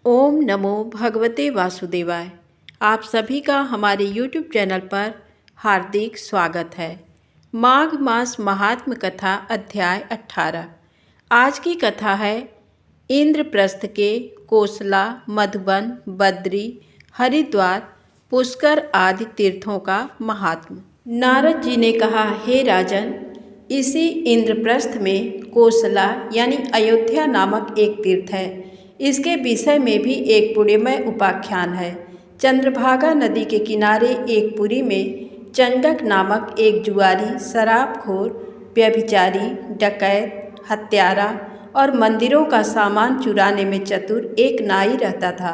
ओम नमो भगवते वासुदेवाय। आप सभी का हमारे YouTube चैनल पर हार्दिक स्वागत है। माघ मास महात्म कथा अध्याय 18। आज की कथा है इंद्रप्रस्थ के कोसला, मधुबन, बद्री, हरिद्वार, पुष्कर आदि तीर्थों का महात्म। नारद जी ने कहा, हे राजन, इसी इंद्रप्रस्थ में कोसला यानी अयोध्या नामक एक तीर्थ है। इसके विषय में भी एक पुण्यमय उपाख्यान है। चंद्रभागा नदी के किनारे एक पुरी में चंडक नामक एक जुआरी, शराबखोर, व्यभिचारी, डकैत, हत्यारा और मंदिरों का सामान चुराने में चतुर एक नाई रहता था।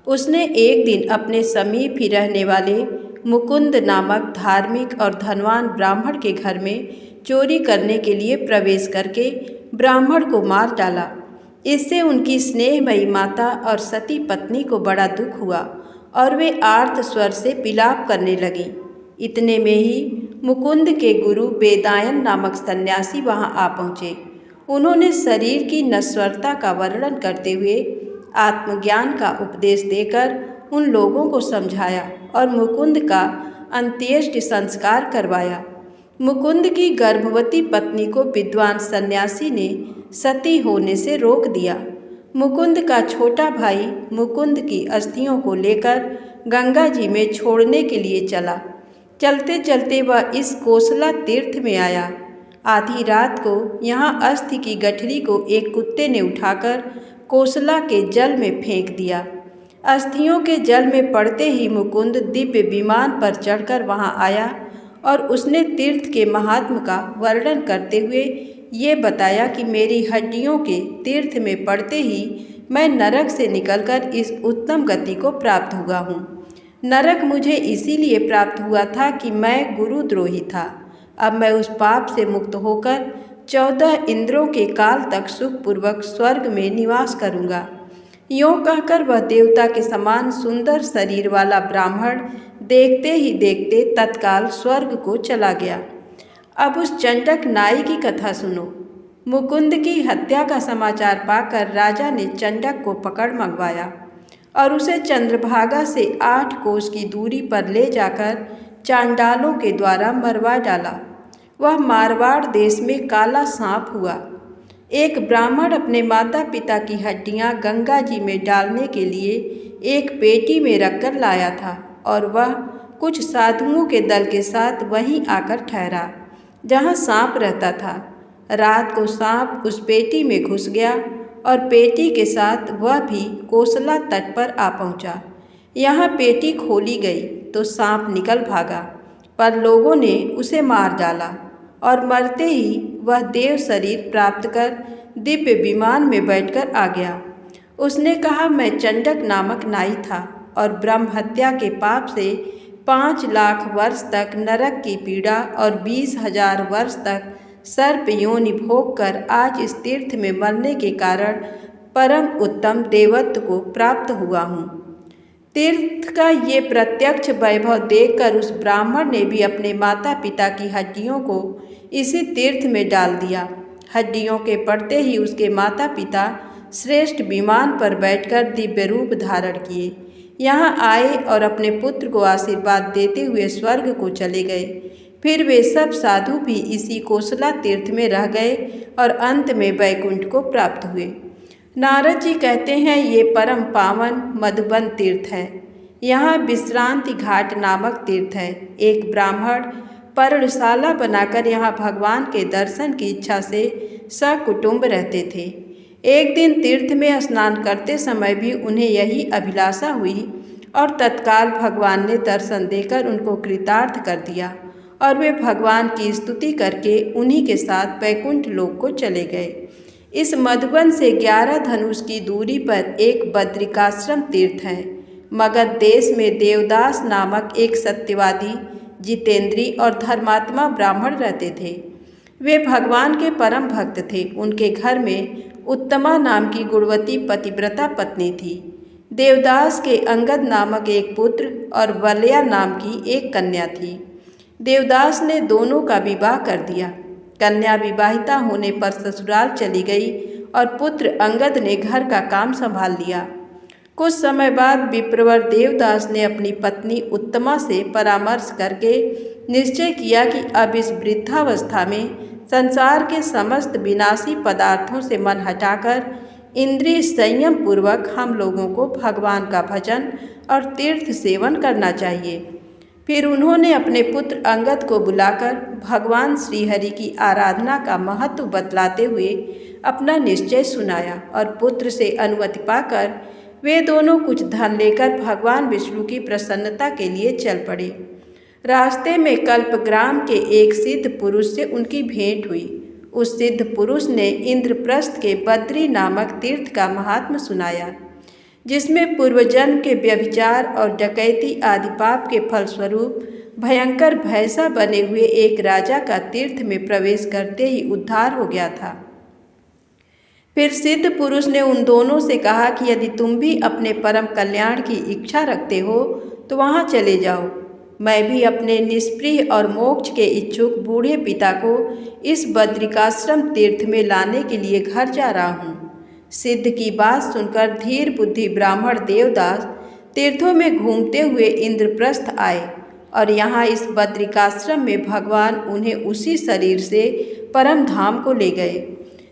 उसने एक दिन अपने समीप ही रहने वाले मुकुंद नामक धार्मिक और धनवान ब्राह्मण के घर में चोरी करने के लिए प्रवेश करके ब्राह्मण को मार डाला। इससे उनकी स्नेहमयी माता और सती पत्नी को बड़ा दुख हुआ और वे आर्त स्वर से विलाप करने लगीं। इतने में ही मुकुंद के गुरु वेदायन नामक सन्यासी वहां आ पहुँचे। उन्होंने शरीर की नश्वरता का वर्णन करते हुए आत्मज्ञान का उपदेश देकर उन लोगों को समझाया और मुकुंद का अंत्येष्टि संस्कार करवाया। मुकुंद की गर्भवती पत्नी को विद्वान सन्यासी ने सती होने से रोक दिया। मुकुंद का छोटा भाई मुकुंद की अस्थियों को लेकर गंगा जी में छोड़ने के लिए चला। चलते चलते वह इस कोसला तीर्थ में आया। आधी रात को यहाँ अस्थि की गठरी को एक कुत्ते ने उठाकर कोसला के जल में फेंक दिया। अस्थियों के जल में पड़ते ही मुकुंद दिव्य विमान पर चढ़कर वहाँ आया और उसने तीर्थ के महात्म का वर्णन करते हुए ये बताया कि मेरी हड्डियों के तीर्थ में पड़ते ही मैं नरक से निकलकर इस उत्तम गति को प्राप्त हुआ हूँ। नरक मुझे इसीलिए प्राप्त हुआ था कि मैं गुरुद्रोही था। अब मैं उस पाप से मुक्त होकर 14 इंद्रों के काल तक सुखपूर्वक स्वर्ग में निवास करूँगा। यों कहकर वह देवता के समान सुंदर शरीर वाला ब्राह्मण देखते ही देखते तत्काल स्वर्ग को चला गया। अब उस चंडक नाई की कथा सुनो। मुकुंद की हत्या का समाचार पाकर राजा ने चंडक को पकड़ मंगवाया और उसे चंद्रभागा से 8 कोस की दूरी पर ले जाकर चांडालों के द्वारा मरवा डाला। वह मारवाड़ देश में काला सांप हुआ। एक ब्राह्मण अपने माता पिता की हड्डियां गंगा जी में डालने के लिए एक पेटी में रखकर लाया था और वह कुछ साधुओं के दल के साथ वहीं आकर ठहरा जहां सांप रहता था। रात को सांप उस पेटी में घुस गया और पेटी के साथ वह भी कोसला तट पर आ पहुंचा। यहाँ पेटी खोली गई तो सांप निकल भागा, पर लोगों ने उसे मार डाला और मरते ही वह देव शरीर प्राप्त कर दिव्य विमान में बैठकर आ गया। उसने कहा, मैं चंडक नामक नाई था और ब्रह्म हत्या के पाप से 5 लाख वर्ष तक नरक की पीड़ा और 20,000 वर्ष तक सर्प योनि भोग कर आज इस तीर्थ में मरने के कारण परम उत्तम देवत्व को प्राप्त हुआ हूँ। तीर्थ का ये प्रत्यक्ष वैभव देखकर उस ब्राह्मण ने भी अपने माता पिता की हड्डियों को इसी तीर्थ में डाल दिया। हड्डियों के पड़ते ही उसके माता पिता श्रेष्ठ विमान पर बैठकर दिव्य रूप धारण किए। यहाँ आए और अपने पुत्र को आशीर्वाद देते हुए स्वर्ग को चले गए। फिर वे सब साधु भी इसी कोसला तीर्थ में रह गए और अंत में वैकुंठ को प्राप्त हुए। नारद जी कहते हैं, ये परम पावन मधुबन तीर्थ है। यहाँ विश्रांति घाट नामक तीर्थ है। एक ब्राह्मण पर्णशाला बनाकर यहाँ भगवान के दर्शन की इच्छा से सकुटुंब रहते थे। एक दिन तीर्थ में स्नान करते समय भी उन्हें यही अभिलाषा हुई और तत्काल भगवान ने दर्शन देकर उनको कृतार्थ कर दिया और वे भगवान की स्तुति करके उन्हीं के साथ वैकुंठ लोक को चले गए। इस मधुबन से 11 धनुष की दूरी पर एक बद्रिकाश्रम तीर्थ है। मगध देश में देवदास नामक एक सत्यवादी, जितेंद्री और धर्मात्मा ब्राह्मण रहते थे। वे भगवान के परम भक्त थे। उनके घर में उत्तमा नाम की गुणवती पतिव्रता पत्नी थी। देवदास के अंगद नामक एक पुत्र और वलया नाम की एक कन्या थी। देवदास ने दोनों का विवाह कर दिया। कन्या विवाहिता होने पर ससुराल चली गई और पुत्र अंगद ने घर का काम संभाल लिया। कुछ समय बाद विप्रवर देवदास ने अपनी पत्नी उत्तमा से परामर्श करके निश्चय किया कि अब इस वृद्धावस्था में संसार के समस्त विनाशी पदार्थों से मन हटाकर इंद्रिय संयम पूर्वक हम लोगों को भगवान का भजन और तीर्थ सेवन करना चाहिए। फिर उन्होंने अपने पुत्र अंगद को बुलाकर भगवान श्रीहरि की आराधना का महत्व बतलाते हुए अपना निश्चय सुनाया और पुत्र से अनुमति पाकर वे दोनों कुछ धन लेकर भगवान विष्णु की प्रसन्नता के लिए चल पड़े। रास्ते में कल्पग्राम के एक सिद्ध पुरुष से उनकी भेंट हुई। उस सिद्ध पुरुष ने इंद्रप्रस्थ के बद्री नामक तीर्थ का महात्म्य सुनाया, जिसमें पूर्वजन्म के व्यभिचार और डकैती आदि पाप के फलस्वरूप भयंकर भैंसा बने हुए एक राजा का तीर्थ में प्रवेश करते ही उद्धार हो गया था। फिर सिद्ध पुरुष ने उन दोनों से कहा कि यदि तुम भी अपने परम कल्याण की इच्छा रखते हो तो वहाँ चले जाओ। मैं भी अपने निष्प्रिय और मोक्ष के इच्छुक बूढ़े पिता को इस बद्रिकाश्रम तीर्थ में लाने के लिए घर जा रहा हूँ। सिद्ध की बात सुनकर धीर बुद्धि ब्राह्मण देवदास तीर्थों में घूमते हुए इंद्रप्रस्थ आए और यहाँ इस बद्रिकाश्रम में भगवान उन्हें उसी शरीर से परम धाम को ले गए।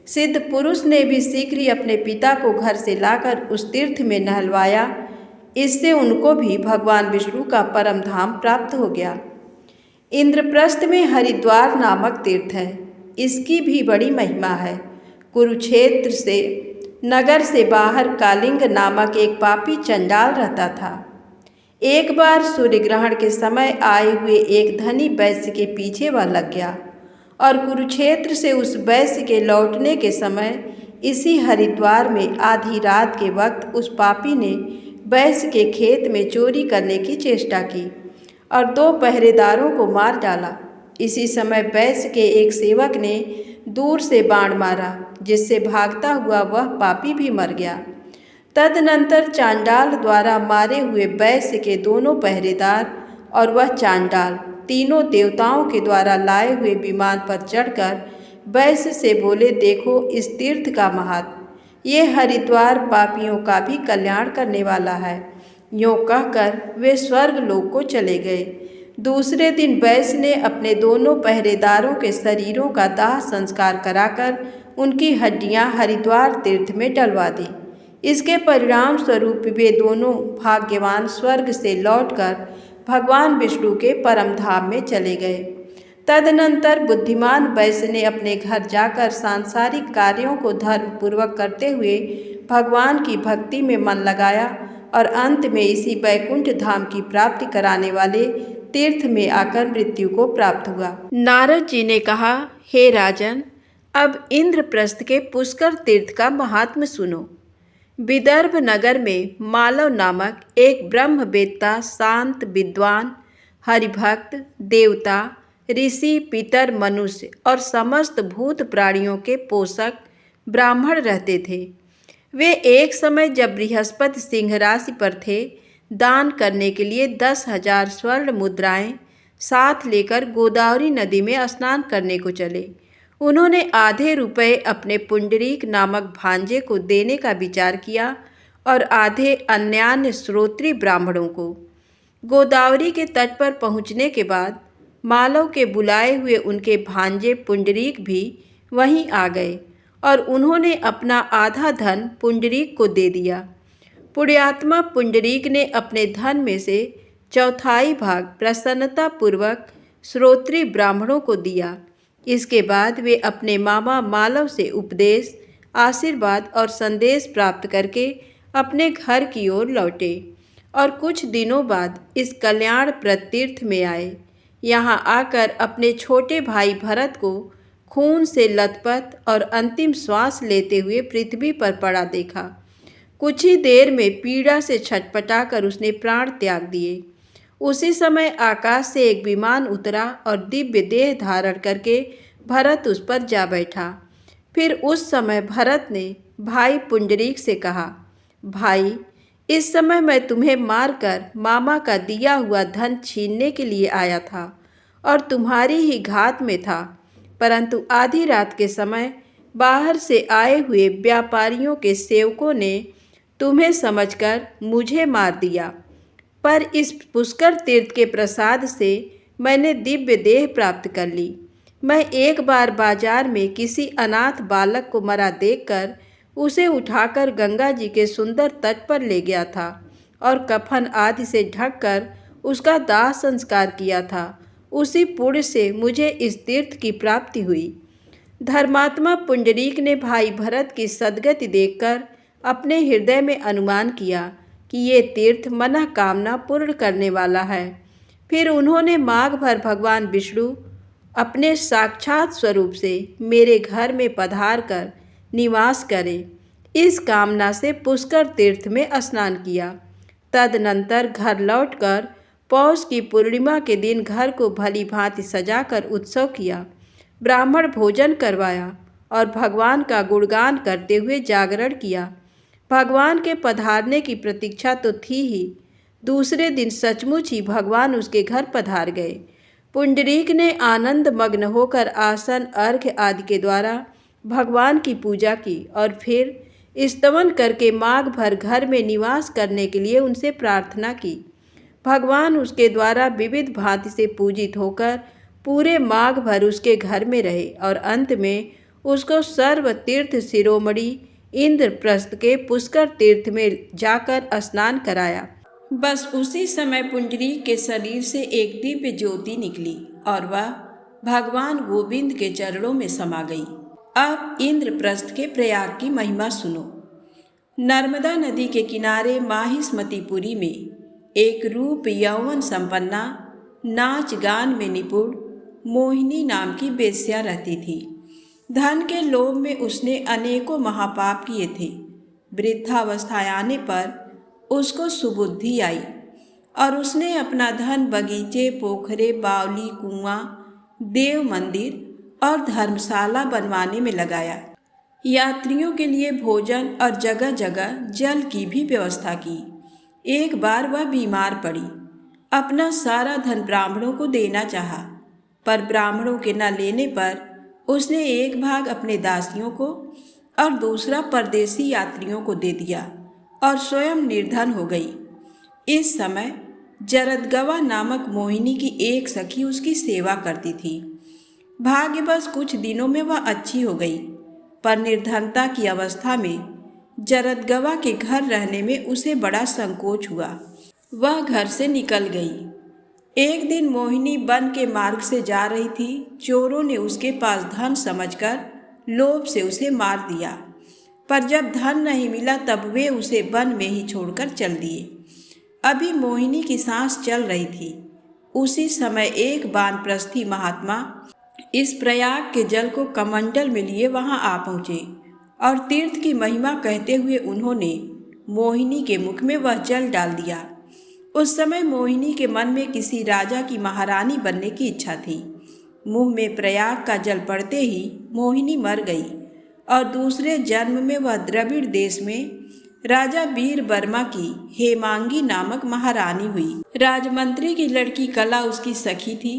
सिद्ध पुरुष ने भी शीघ्र ही अपने पिता को घर से लाकर उस तीर्थ में नहलवाया। इससे उनको भी भगवान विष्णु का परम धाम प्राप्त हो गया। इंद्रप्रस्थ में हरिद्वार नामक तीर्थ है। इसकी भी बड़ी महिमा है। कुरुक्षेत्र से नगर से बाहर कालिंग नामक एक पापी चंडाल रहता था। एक बार सूर्य ग्रहण के समय आए हुए एक धनी वैश्य के पीछे वह लग गया और कुरुक्षेत्र से उस वैश्य के लौटने के समय इसी हरिद्वार में आधी रात के वक्त उस पापी ने वैश्य के खेत में चोरी करने की चेष्टा की और 2 पहरेदारों को मार डाला। इसी समय वैश्य के एक सेवक ने दूर से बाण मारा, जिससे भागता हुआ वह पापी भी मर गया। तदनंतर चांडाल द्वारा मारे हुए वैश्य के 2 पहरेदार और वह चांडाल तीनों देवताओं के द्वारा लाए हुए विमान पर चढ़कर वैश्य से बोले, देखो इस तीर्थ का महात्म्य, ये हरिद्वार पापियों का भी कल्याण करने वाला है। यूँ कहकर वे स्वर्ग लोक को चले गए। दूसरे दिन वैश्य ने अपने 2 पहरेदारों के शरीरों का दाह संस्कार कराकर उनकी हड्डियां हरिद्वार तीर्थ में डलवा दी। इसके परिणाम स्वरूप वे दोनों भाग्यवान स्वर्ग से लौटकर भगवान विष्णु के परम धाम में चले गए। तदनंतर बुद्धिमान वैश्य ने अपने घर जाकर सांसारिक कार्यों को धर्मपूर्वक करते हुए भगवान की भक्ति में मन लगाया और अंत में इसी वैकुंठ धाम की प्राप्ति कराने वाले तीर्थ में आकर मृत्यु को प्राप्त हुआ। नारद जी ने कहा, हे राजन, अब इंद्रप्रस्थ के पुष्कर तीर्थ का महात्म्य सुनो। विदर्भ नगर में मालव नामक एक ब्रह्मवेत्ता, शांत, विद्वान, हरिभक्त, देवता, ऋषि, पितर, मनुष्य और समस्त भूत प्राणियों के पोषक ब्राह्मण रहते थे। वे एक समय जब बृहस्पति सिंह राशि पर थे, दान करने के लिए 10,000 स्वर्ण मुद्राएं साथ लेकर गोदावरी नदी में स्नान करने को चले। उन्होंने आधे रुपए अपने पुंडरीक नामक भांजे को देने का विचार किया और आधे अन्यान्य श्रोत्री ब्राह्मणों को। गोदावरी के तट पर पहुंचने के बाद मालव के बुलाए हुए उनके भांजे पुंडरीक भी वहीं आ गए और उन्होंने अपना आधा धन पुंडरीक को दे दिया। पुण्यात्मा पुंडरीक ने अपने धन में से 1/4 भाग प्रसन्नतापूर्वक श्रोत्री ब्राह्मणों को दिया। इसके बाद वे अपने मामा मालव से उपदेश, आशीर्वाद और संदेश प्राप्त करके अपने घर की ओर लौटे और कुछ दिनों बाद इस कल्याणप्रद तीर्थ में आए। यहाँ आकर अपने छोटे भाई भरत को खून से लथपथ और अंतिम श्वास लेते हुए पृथ्वी पर पड़ा देखा। कुछ ही देर में पीड़ा से छटपटाकर उसने प्राण त्याग दिए। उसी समय आकाश से एक विमान उतरा और दिव्य देह धारण करके भरत उस पर जा बैठा। फिर उस समय भरत ने भाई पुंडरीक से कहा, भाई, इस समय मैं तुम्हें मारकर मामा का दिया हुआ धन छीनने के लिए आया था और तुम्हारी ही घात में था, परंतु आधी रात के समय बाहर से आए हुए व्यापारियों के सेवकों ने तुम्हें समझकर मुझे मार दिया, पर इस पुष्कर तीर्थ के प्रसाद से मैंने दिव्य देह प्राप्त कर ली। मैं एक बार बाजार में किसी अनाथ बालक को मरा देखकर उसे उठाकर गंगा जी के सुंदर तट पर ले गया था और कफन आदि से ढककर उसका दाह संस्कार किया था। उसी पुण्य से मुझे इस तीर्थ की प्राप्ति हुई। धर्मात्मा पुंडरीक ने भाई भरत की सद्गति देखकर अपने हृदय में अनुमान किया कि ये तीर्थ मनोकामना पूर्ण करने वाला है। फिर उन्होंने माघ भर भगवान विष्णु अपने साक्षात स्वरूप से मेरे घर में पधार कर निवास करें, इस कामना से पुष्कर तीर्थ में स्नान किया। तदनंतर घर लौटकर पौष की पूर्णिमा के दिन घर को भली भांति सजाकर उत्सव किया, ब्राह्मण भोजन करवाया और भगवान का गुणगान करते हुए जागरण किया। भगवान के पधारने की प्रतीक्षा तो थी ही, दूसरे दिन सचमुच ही भगवान उसके घर पधार गए। पुंडरीक ने आनंद मग्न होकर आसन, अर्घ्य आदि के द्वारा भगवान की पूजा की और फिर स्तवन करके माघ भर घर में निवास करने के लिए उनसे प्रार्थना की। भगवान उसके द्वारा विविध भांति से पूजित होकर पूरे माघ भर उसके घर में रहे और अंत में उसको सर्व तीर्थ शिरोमणि इंद्रप्रस्थ के पुष्कर तीर्थ में जाकर स्नान कराया। बस उसी समय पुंडरीक के शरीर से एक दिव्य ज्योति निकली और वह भगवान गोविंद के चरणों में समा गई। अब इंद्रप्रस्थ के प्रयाग की महिमा सुनो। नर्मदा नदी के किनारे माहिष्मतिपुरी में एक रूप यौवन संपन्ना, नाच गान में निपुण मोहिनी नाम की वेश्या रहती थी। धन के लोभ में उसने अनेकों महापाप किए थे। वृद्धावस्था आने पर उसको सुबुद्धि आई और उसने अपना धन बगीचे, पोखरे, बावली, कुआं, देव मंदिर और धर्मशाला बनवाने में लगाया। यात्रियों के लिए भोजन और जगह जगह जल की भी व्यवस्था की। एक बार वह बीमार पड़ी। अपना सारा धन ब्राह्मणों को देना चाहा, पर ब्राह्मणों के न लेने पर उसने एक भाग अपने दासियों को और दूसरा परदेसी यात्रियों को दे दिया और स्वयं निर्धन हो गई। इस समय जरदगवा नामक मोहिनी की एक सखी उसकी सेवा करती थी। भाग्यवश कुछ दिनों में वह अच्छी हो गई, पर निर्धनता की अवस्था में जरदगवा के घर रहने में उसे बड़ा संकोच हुआ। वह घर से निकल गई। एक दिन मोहिनी वन के मार्ग से जा रही थी। चोरों ने उसके पास धन समझकर लोभ से उसे मार दिया, पर जब धन नहीं मिला तब वे उसे वन में ही छोड़कर चल दिए। अभी मोहिनी की सांस चल रही थी। उसी समय एक वानप्रस्थी महात्मा इस प्रयाग के जल को कमंडल में लिए वहां आ पहुँचे और तीर्थ की महिमा कहते हुए उन्होंने मोहिनी के मुख में वह जल डाल दिया। उस समय मोहिनी के मन में किसी राजा की महारानी बनने की इच्छा थी। मुंह में प्रयाग का जल पड़ते ही मोहिनी मर गई और दूसरे जन्म में वह द्रविड़ देश में राजा वीर वर्मा की हेमांगी नामक महारानी हुई। राजमंत्री की लड़की कला उसकी सखी थी।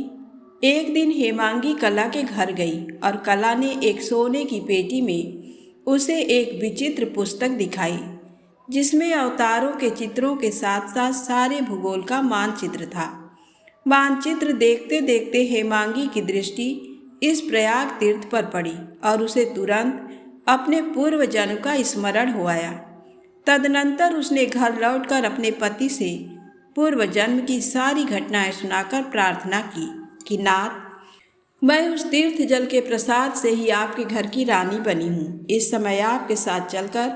एक दिन हेमांगी कला के घर गई और कला ने एक सोने की पेटी में उसे एक विचित्र पुस्तक दिखाई, जिसमें अवतारों के चित्रों के साथ साथ सारे भूगोल का मानचित्र था। मानचित्र देखते देखते हेमांगी की दृष्टि इस प्रयाग तीर्थ पर पड़ी और उसे तुरंत अपने पूर्व जन्म का स्मरण हो आया। तदनंतर उसने घर लौटकर अपने पति से पूर्व जन्म की सारी घटनाएं सुनाकर प्रार्थना की कि नाथ, मैं उस तीर्थ जल के प्रसाद से ही आपके घर की रानी बनी हूँ। इस समय आपके साथ चलकर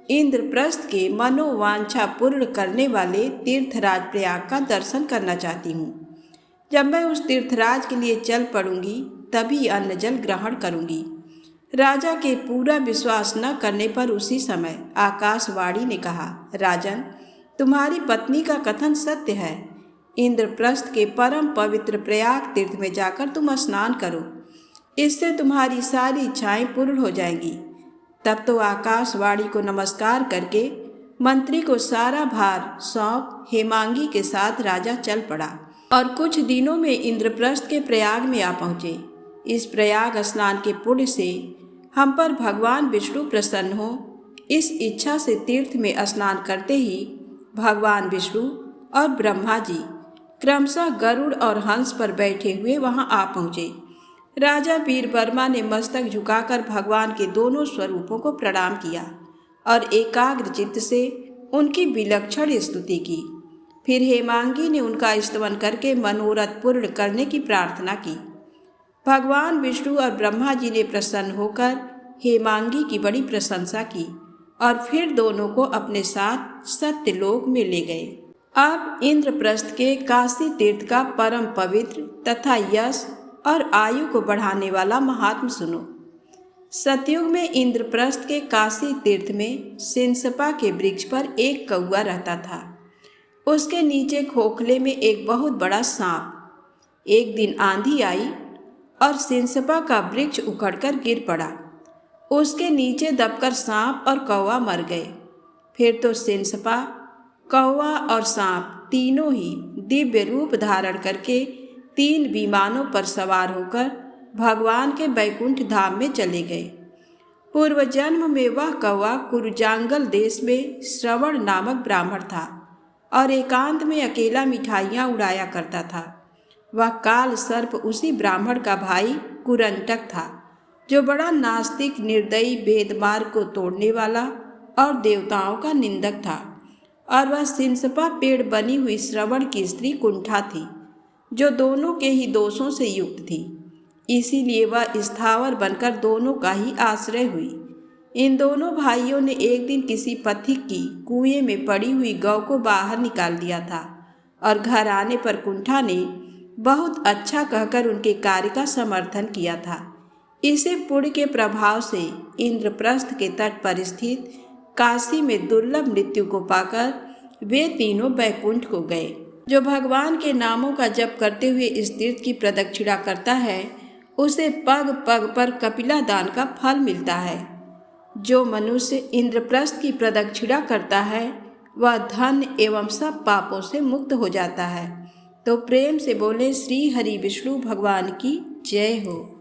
इंद्रप्रस्थ के मनोवांछा पूर्ण करने वाले तीर्थराज प्रयाग का दर्शन करना चाहती हूँ। जब मैं उस तीर्थराज के लिए चल पड़ूंगी तभी अन्न जल ग्रहण करूंगी। राजा के पूरा विश्वास न करने पर उसी समय आकाशवाणी ने कहा, राजन, तुम्हारी पत्नी का कथन सत्य है। इंद्रप्रस्थ के परम पवित्र प्रयाग तीर्थ में जाकर तुम स्नान करो, इससे तुम्हारी सारी इच्छाएं पूर्ण हो जाएंगी। तब तो आकाशवाणी को नमस्कार करके मंत्री को सारा भार सौंप हेमांगी के साथ राजा चल पड़ा और कुछ दिनों में इंद्रप्रस्थ के प्रयाग में आ पहुँचे। इस प्रयाग स्नान के पुण्य से हम पर भगवान विष्णु प्रसन्न हो, इस इच्छा से तीर्थ में स्नान करते ही भगवान विष्णु और ब्रह्मा जी क्रमशः गरुड़ और हंस पर बैठे हुए वहां आ पहुंचे। राजा वीरवर्मा ने मस्तक झुकाकर भगवान के दोनों स्वरूपों को प्रणाम किया और एकाग्र चित्त से उनकी विलक्षण स्तुति की। फिर हेमांगी ने उनका स्तवन करके मनोरथ पूर्ण करने की प्रार्थना की। भगवान विष्णु और ब्रह्मा जी ने प्रसन्न होकर हेमांगी की बड़ी प्रशंसा की और फिर दोनों को अपने साथ सत्यलोक में ले गए। अब इंद्रप्रस्थ के काशी तीर्थ का परम पवित्र तथा यश और आयु को बढ़ाने वाला महात्म सुनो। सतयुग में इंद्रप्रस्थ के काशी तीर्थ में सिंसपा के वृक्ष पर एक कौआ रहता था। उसके नीचे खोखले में एक बहुत बड़ा सांप। एक दिन आंधी आई और सिंसपा का वृक्ष उखड़कर गिर पड़ा। उसके नीचे दबकर सांप और कौवा मर गए। फिर तो सिंसपा, कौवा और सांप तीनों ही दिव्य रूप धारण करके 3 विमानों पर सवार होकर भगवान के बैकुंठ धाम में चले गए। पूर्व जन्म में वह कौवा कुरुजांगल देश में श्रवण नामक ब्राह्मण था और एकांत में अकेला मिठाइयाँ उड़ाया करता था। वह काल सर्प उसी ब्राह्मण का भाई कुरंटक था, जो बड़ा नास्तिक, निर्दयी, वेद मार्ग को तोड़ने वाला और देवताओं का निंदक था। और वह सिंसपा पेड़ बनी हुई श्रवण की स्त्री कुंठा थी, जो दोनों के ही दोषों से युक्त थी। इसीलिए वह स्थावर बनकर दोनों का ही आश्रय हुई। इन दोनों भाइयों ने एक दिन किसी पथिक की कुएं में पड़ी हुई गौ को बाहर निकाल दिया था और घर आने पर कुंठा ने बहुत अच्छा कहकर उनके कार्य का समर्थन किया था। इसे पुण्य के प्रभाव से इंद्रप्रस्थ के तट पर स्थित काशी में दुर्लभ मृत्यु को पाकर वे तीनों बैकुंठ को गए। जो भगवान के नामों का जप करते हुए इस तीर्थ की प्रदक्षिणा करता है, उसे पग पग पर कपिला दान का फल मिलता है। जो मनुष्य इंद्रप्रस्थ की प्रदक्षिणा करता है, वह धन एवं सब पापों से मुक्त हो जाता है। तो प्रेम से बोले श्री हरि विष्णु भगवान की जय हो।